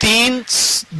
3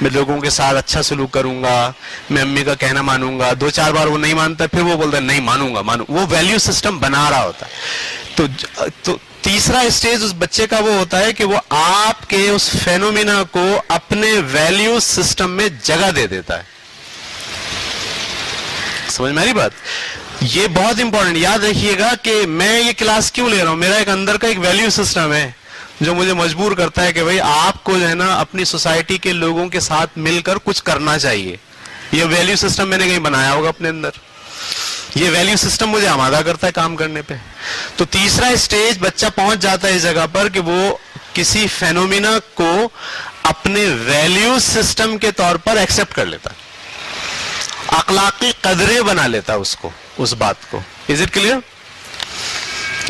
میں لوگوں کے ساتھ اچھا سلوک کروں گا, میں امی کا کہنا مانوں گا, 2-4 بار وہ نہیں مانتا پھر وہ بولتا ہے نہیں مانوں گا, وہ ویلیو سسٹم بنا رہا ہوتا ہے. تو تیسرا اسٹیج اس بچے کا وہ ہوتا ہے کہ وہ آپ کے اس فینومینا کو اپنے ویلیو سسٹم میں جگہ دے دیتا ہے. سمجھ میں آ رہی بات؟ یہ بہت امپورٹنٹ, یاد رکھیے گا کہ میں یہ کلاس کیوں لے رہا ہوں, میرا ایک اندر کا ایک ویلیو سسٹم ہے جو مجھے مجبور کرتا ہے کہ بھئی آپ کو جو ہے نا اپنی سوسائٹی کے لوگوں کے ساتھ مل کر کچھ کرنا چاہیے. یہ ویلیو سسٹم میں نے کہیں بنایا ہوگا اپنے اندر, یہ ویلیو سسٹم مجھے آمادہ کرتا ہے کام کرنے پہ. تو تیسرا اسٹیج بچہ پہنچ جاتا ہے اس جگہ پر کہ وہ کسی فینومینا کو اپنے ویلیو سسٹم کے طور پر ایکسپٹ کر لیتا ہے, اخلاقی قدرے بنا لیتا اس کو, اس بات کو. Is it clear?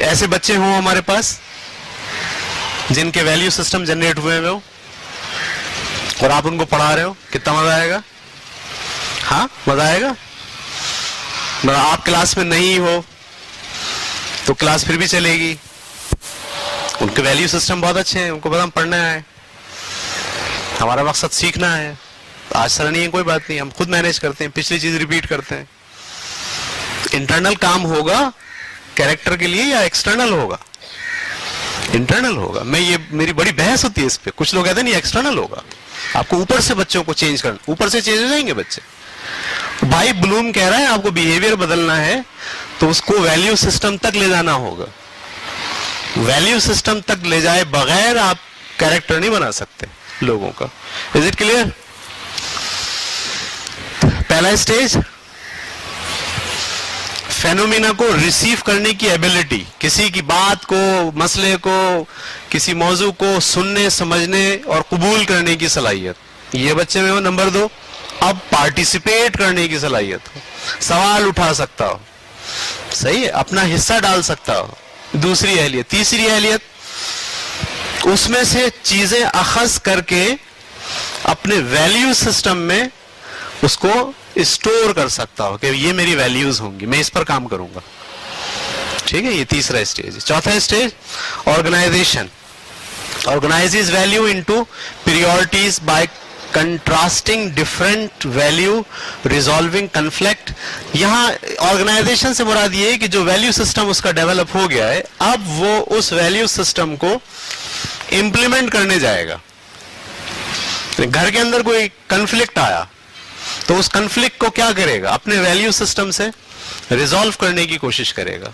ایسے بچے ہوں ہمارے پاس جن کے ویلیو سسٹم جنریٹ ہوئے ہوئے ہو اور آپ ان کو پڑھا رہے ہو, کتنا مزہ آئے گا؟ ہاں مزہ آئے گا. آپ کلاس میں نہیں ہو تو کلاس پھر بھی چلے گی, ان کے ویلیو سسٹم بہت اچھے ہیں, ان کو پتہ ہم پڑھنا ہے, ہمارا مقصد سیکھنا ہے. آج سر نہیں ہے کوئی بات نہیں, ہم خود مینیج کرتے ہیں, پچھلی چیز ریپیٹ کرتے ہیں. انٹرنل کام ہوگا کیریکٹر کے لیے یا ایکسٹرنل ہوگا؟ انٹرنل ہوگا. میں یہ میری بڑی بحث ہوتی ہے اس پہ. کچھ لوگ کہتے ہیں نہیں ایکسٹرنل ہوگا, آپ کو اوپر سے بچوں کو چینج کرنا, اوپر سے چینج ہو جائیں گے بچے. بھائی بلوم کہہ رہا ہے آپ کو بیہیویئر بدلنا ہے تو اس کو ویلیو سسٹم تک لے جانا ہوگا. ویلیو سسٹم تک لے جائے بغیر آپ کیریکٹر نہیں بنا سکتے لوگوں کا. Is it clear? پہلا اسٹیج فینومینا کو ریسیو کرنے کی ایبلٹی, کسی کی بات کو, مسئلے کو, کسی موضوع کو سننے, سمجھنے اور قبول کرنے کی صلاحیت, یہ بچے میں ہو. نمبر 2, اب پارٹیسپیٹ کرنے کی صلاحیت ہو, سوال اٹھا سکتا ہو, صحیح ہے, اپنا حصہ ڈال سکتا ہو. دوسری اہلیت. تیسری اہلیت اس میں سے چیزیں اخذ کر کے اپنے ویلیو سسٹم میں اس کو اسٹور کر سکتا ہو کہ یہ میری ویلیوز ہوں گی, میں اس پر کام کروں گا. ٹھیک ہے, یہ تیسرا اسٹیج. چوتھا stage organisation. Organises value into priorities by contrasting different value, resolving conflict. یہاں آرگنائزیشن سے مراد یہ ہے کہ جو ویلیو سسٹم اس کا ڈیولپ ہو گیا ہے, اب وہ اس ویلیو سسٹم کو امپلیمنٹ کرنے جائے گا. گھر کے اندر کوئی کنفلکٹ آیا تو اس کنفلکٹ کو کیا کرے گا؟ اپنے ویلیو سسٹم سے ریزالو کرنے کی کوشش کرے گا.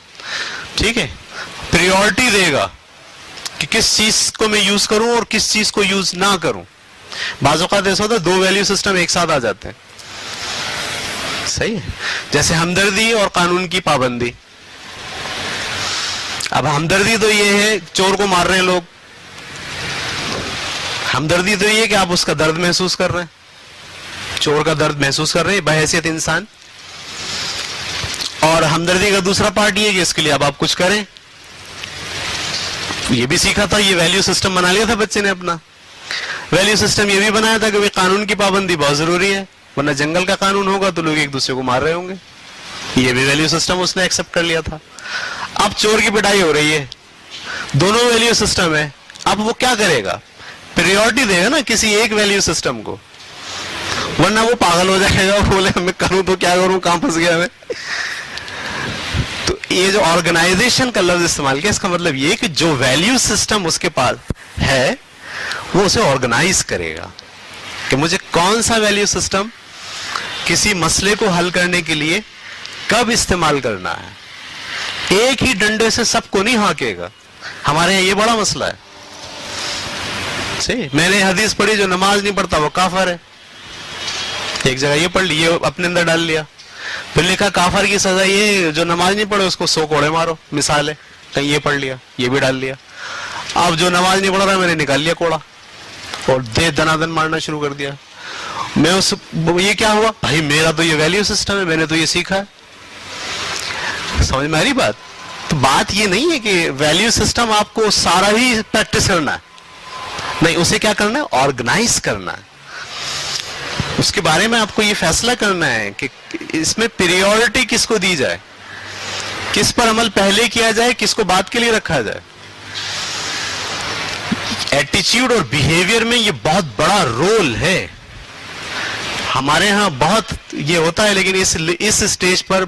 ٹھیک ہے, پریورٹی دے گا کہ کس چیز کو میں یوز کروں اور کس چیز کو یوز نہ کروں. بعض اوقات ایسا ہوتا ہے 2 ویلیو سسٹم ایک ساتھ آ جاتے ہیں. صحیح ہے, جیسے ہمدردی اور قانون کی پابندی. اب ہمدردی تو یہ ہے چور کو مار رہے ہیں لوگ, ہمدردی تو یہ کہ آپ اس کا درد محسوس کر رہے ہیں, چور کا درد محسوس کر رہے ہیں بحیثیت انسان. اور ہمدردی کا دوسرا پارٹ یہ کہ اس کے لیے اب آپ کچھ کریں. یہ بھی سیکھا تھا, یہ ویلیو سسٹم بنا لیا تھا بچے نے اپنا. ویلیو سسٹم یہ بھی بنایا تھا کہ قانون کی پابندی بہت ضروری ہے, ورنہ جنگل کا قانون ہوگا تو لوگ ایک دوسرے کو مار رہے ہوں گے. یہ بھی ویلیو سسٹم اس نے ایکسپٹ کر لیا تھا. اب چور کی پٹائی ہو رہی ہے, دونوں ویلیو سسٹم ہے. اب وہ کیا کرے گا؟ پریورٹی دے گا نا کسی ایک ویلیو سسٹم کو, ورنہ وہ پاگل ہو جائے گا, بولے میں کروں تو کیا کروں, کہاں پھنس گیا میں. تو یہ جو آرگنائزیشن کا لفظ استعمال کیا, اس کا مطلب یہ کہ جو ویلیو سسٹم اس کے پاس ہے وہ اسے آرگنائز کرے گا کہ مجھے کون سا ویلیو سسٹم کسی مسئلے کو حل کرنے کے لیے کب استعمال کرنا ہے. ایک ہی ڈنڈے سے سب کو نہیں ہانکے گا. ہمارے یہاں یہ بڑا مسئلہ ہے. صحیح, میں نے حدیث پڑھی جو نماز نہیں پڑھتا وہ کافر ہے. ایک جگہ یہ پڑھ لی, یہ اپنے اندر ڈال لیا. پھر لکھا کافر کی سزا یہ جو نماز نہیں پڑھے اس کو 100 کوڑے مارو. مثال ہے, کہیں یہ پڑھ لیا, یہ بھی ڈال لیا. اب جو نماز نہیں پڑھ رہا میں نے نکال لیا کوڑا اور دے دنادن مارنا شروع کر دیا. میں اس یہ کیا ہوا بھائی, میرا تو یہ ویلیو سسٹم ہے, میں نے تو یہ سیکھا ہے. سمجھ میں آ رہی بات؟ تو بات یہ نہیں ہے کہ ویلیو سسٹم آپ کو سارا ہی پریکٹس کرنا ہے, نہیں, اسے کیا کرنا ہے؟ آرگنائز کرنا ہے. اس کے بارے میں آپ کو یہ فیصلہ کرنا ہے کہ اس میں پریورٹی کس کو دی جائے, کس پر عمل پہلے کیا جائے, کس کو بعد کے لیے رکھا جائے. ایٹیچیوڈ اور بیہیویئر میں یہ بہت بڑا رول ہے. ہمارے ہاں بہت یہ ہوتا ہے, لیکن اس اسٹیج پر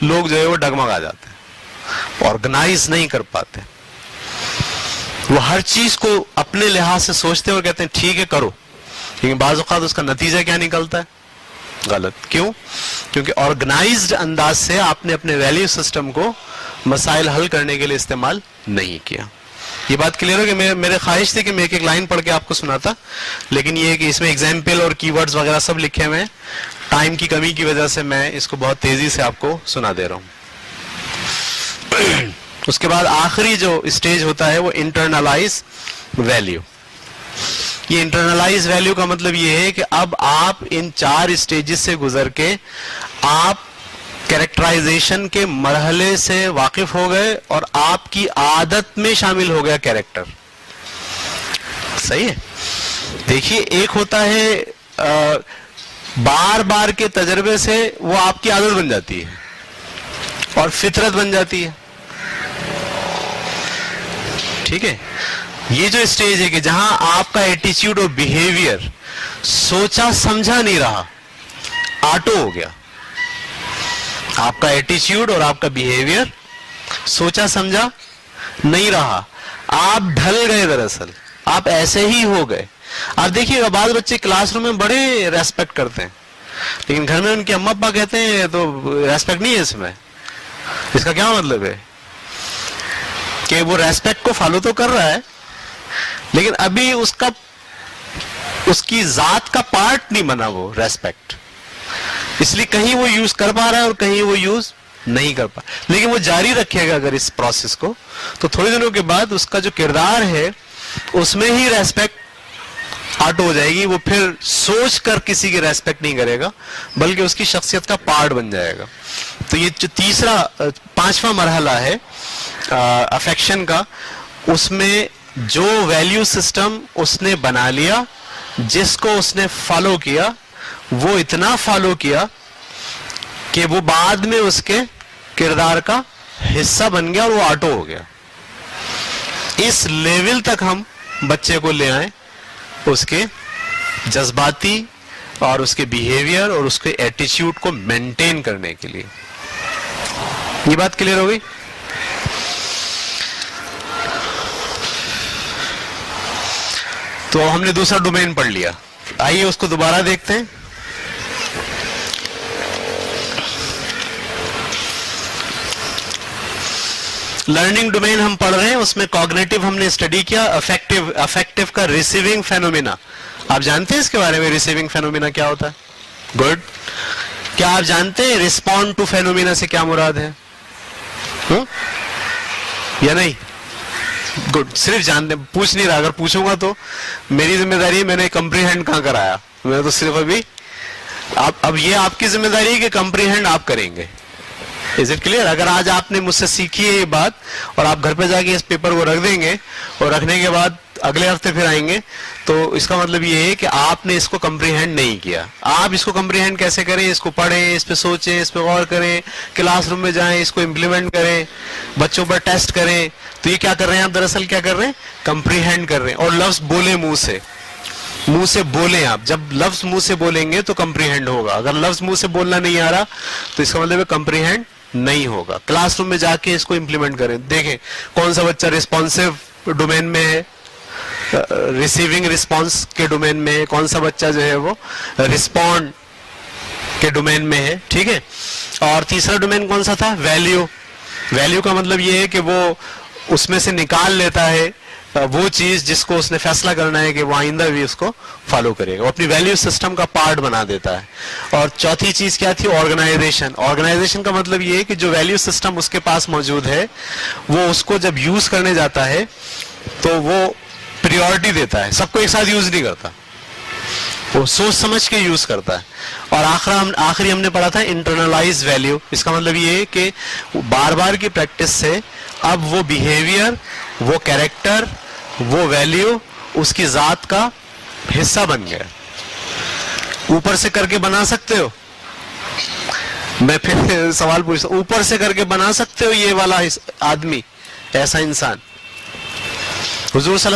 لوگ جو ہے وہ ڈگمگا جاتے ہیں, آرگنائز نہیں کر پاتے. وہ ہر چیز کو اپنے لحاظ سے سوچتے ہیں اور کہتے ہیں ٹھیک ہے کرو, لیکن بعض اوقات اس کا نتیجہ کیا نکلتا ہے؟ غلط. کیوں؟ کیونکہ آرگنائزڈ انداز سے آپ نے اپنے ویلیو سسٹم کو مسائل حل کرنے کے لیے استعمال نہیں کیا. یہ بات کلیئر ہو کہ میرے خواہش تھی کہ میں ایک لائن پڑھ کے آپ کو سناتا, لیکن یہ کہ اس میں ایگزامپل اور کی ورڈز وغیرہ سب لکھے ہوئے ہیں, ٹائم کی کمی کی وجہ سے میں اس کو بہت تیزی سے آپ کو سنا دے رہا ہوں. اس کے بعد آخری جو اسٹیج ہوتا ہے وہ انٹرنلائز ویلیو. یہ انٹرنلائز ویلیو کا مطلب یہ ہے کہ اب آپ ان 4 اسٹیجز سے گزر کے آپ کیریکٹرائزیشن کے مرحلے سے واقف ہو گئے اور آپ کی عادت میں شامل ہو گیا کیریکٹر. صحیح ہے؟ دیکھیے, ایک ہوتا ہے بار بار کے تجربے سے وہ آپ کی عادت بن جاتی ہے اور فطرت بن جاتی ہے. ٹھیک ہے, یہ جو اسٹیج ہے کہ جہاں آپ کا ایٹیچیوڈ اور بیہیویئر سوچا سمجھا نہیں رہا, آٹو ہو گیا. آپ کا ایٹیچیوڈ اور آپ کا بیہیویئر سوچا سمجھا نہیں رہا, آپ ڈھل گئے, دراصل آپ ایسے ہی ہو گئے. آپ دیکھیے گا بعض بچے کلاس روم میں بڑے ریسپیکٹ کرتے ہیں, لیکن گھر میں ان کے اما ابا کہتے ہیں تو ریسپیکٹ نہیں ہے اس میں. اس کا کیا مطلب ہے؟ کہ وہ ریسپیکٹ کو فالو تو کر رہا ہے, لیکن ابھی اس کی ذات کا پارٹ نہیں بنا وہ ریسپیکٹ. اس لیے کہیں وہ یوز کر پا رہا ہے اور کہیں وہ یوز نہیں کر پا, لیکن وہ جاری رکھے گا اگر اس پروسیس کو, تو تھوڑے دنوں کے بعد اس کا جو کردار ہے اس میں ہی ریسپیکٹ آٹو ہو جائے گی. وہ پھر سوچ کر کسی کی ریسپیکٹ نہیں کرے گا, بلکہ اس کی شخصیت کا پارٹ بن جائے گا. تو یہ جو تیسرا 5واں مرحلہ ہے افیکشن کا, اس میں جو ویلیو سسٹم اس نے بنا لیا, جس کو اس نے فالو کیا, وہ اتنا فالو کیا کہ وہ بعد میں اس کے کردار کا حصہ بن گیا اور وہ آٹو ہو گیا. اس لیول تک ہم بچے کو لے آئیں, اس کے جذباتی اور اس کے بیہیویئر اور اس کے ایٹیچیوڈ کو مینٹین کرنے کے لیے. یہ بات کلیئر ہو گئی؟ تو ہم نے دوسرا ڈومین پڑھ لیا. آئیے اس کو دوبارہ دیکھتے ہیں. لرننگ ڈومین ہم پڑھ رہے ہیں, اس میں کوگنیٹو ہم نے اسٹڈی کیا, افیکٹو کا ریسیونگ فینومینا. آپ جانتے ہیں اس کے بارے میں ریسیونگ فینومینا کیا ہوتا ہے؟ گڈ. کیا آپ جانتے ہیں ریسپونڈ ٹو فینومینا سے کیا مراد ہے یا نہیں؟ گڈ. صرف جانتے, پوچھ نہیں رہا, اگر پوچھوں گا تو میری ذمہ داری ہے. میں نے کمپریہینڈ کہاں کرایا, میں تو صرف ابھی اب یہ آپ کی ذمہ داری ہے کہ کمپریہینڈ آپ کریں گے. Is it clear? اگر آج آپ نے مجھ سے سیکھی ہے یہ بات اور آپ گھر پہ جا کے اس پیپر کو رکھ دیں گے اور رکھنے کے بعد اگلے ہفتے پھر آئیں گے, تو اس کا مطلب یہ ہے کہ آپ نے اس کو کمپریہینڈ نہیں کیا. آپ اس کو کمپریہینڈ کیسے کریں؟ اس کو پڑھیں, اس پہ سوچیں, اس پہ غور کریں, کلاس روم میں جائیں, اس کو امپلیمنٹ کریں, بچوں پر ٹیسٹ کریں. تو یہ کیا کر رہے ہیں آپ؟ دراصل کیا کر رہے ہیں؟ کمپریہینڈ کر رہے ہیں. اور لفظ بولیں منہ سے بولیں. آپ جب لفظ منہ سے بولیں گے تو کمپریہینڈ ہوگا. اگر لفظ منہ سے بولنا نہیں آ رہا تو اس کا مطلب ہے کمپریہینڈ نہیں ہوگا. کلاس روم میں جا کے اس کو امپلیمنٹ کریں. دیکھیں کون سا بچہ ریسپونسو ڈومین میں ہے, ریسیونگ ریسپانس کے ڈومین میں ہے, کون سا بچہ جو ہے وہ ریسپونڈ کے ڈومین میں ہے. ٹھیک ہے. اور تیسرا ڈومین کون سا تھا؟ ویلیو. ویلیو کا مطلب یہ ہے کہ وہ اس میں سے نکال لیتا ہے وہ چیز جس کو اس نے فیصلہ کرنا ہے کہ وہ آئندہ بھی اس کو فالو کرے گا, وہ اپنی ویلیو سسٹم کا پارٹ بنا دیتا ہے. اور چوتھی چیز کیا تھی؟ آرگنائزیشن. آرگنائزیشن کا مطلب یہ ہے کہ جو ویلیو سسٹم اس کے پاس موجود ہے وہ اس کو جب یوز کرنے جاتا ہے تو وہ پریورٹی دیتا ہے, سب کو ایک ساتھ یوز نہیں کرتا, وہ سوچ سمجھ کے یوز کرتا ہے. اور آخری ہم نے پڑھا تھا انٹرنلائز ویلیو. اس کا مطلب یہ ہے کہ بار بار کی پریکٹس سے اب وہ بیہیویئر, وہ کیریکٹر, وہ ویلیو اس کی ذات کا حصہ بن گیا. اوپر سے کر کے بنا سکتے ہو؟ میں پھر سوال پوچھتا ہوں, اوپر سے کر کے بنا سکتے ہو یہ والا آدمی, ایسا انسان؟ حضور صلی اللہ علیہ